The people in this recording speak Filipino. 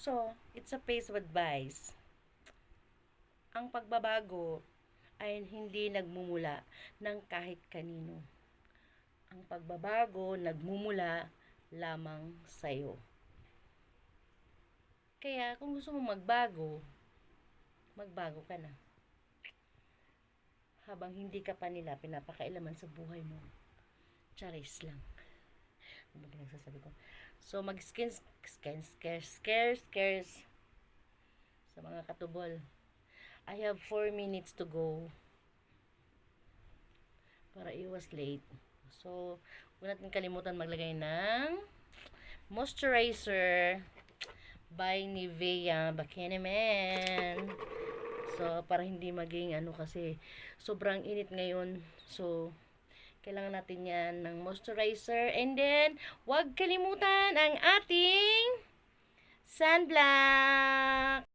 Also, it's a piece of advice. Ang pagbabago ay hindi nagmumula ng kahit kanino. Ang pagbabago nagmumula lamang sa'yo. Kaya kung gusto mo magbago, magbago ka na. Habang hindi ka pa nila pinapakailaman sa buhay mo. Charis lang. Ano ba nagsasabi ko? So, scares sa mga katubol. I have 4 minutes to go para iwas late. So, huwag natin kalimutan maglagay ng moisturizer by Nivea Bikini Man. So, para hindi maging kasi sobrang init ngayon. So, kailangan natin yan ng moisturizer. And then, huwag kalimutan ang ating sunblock.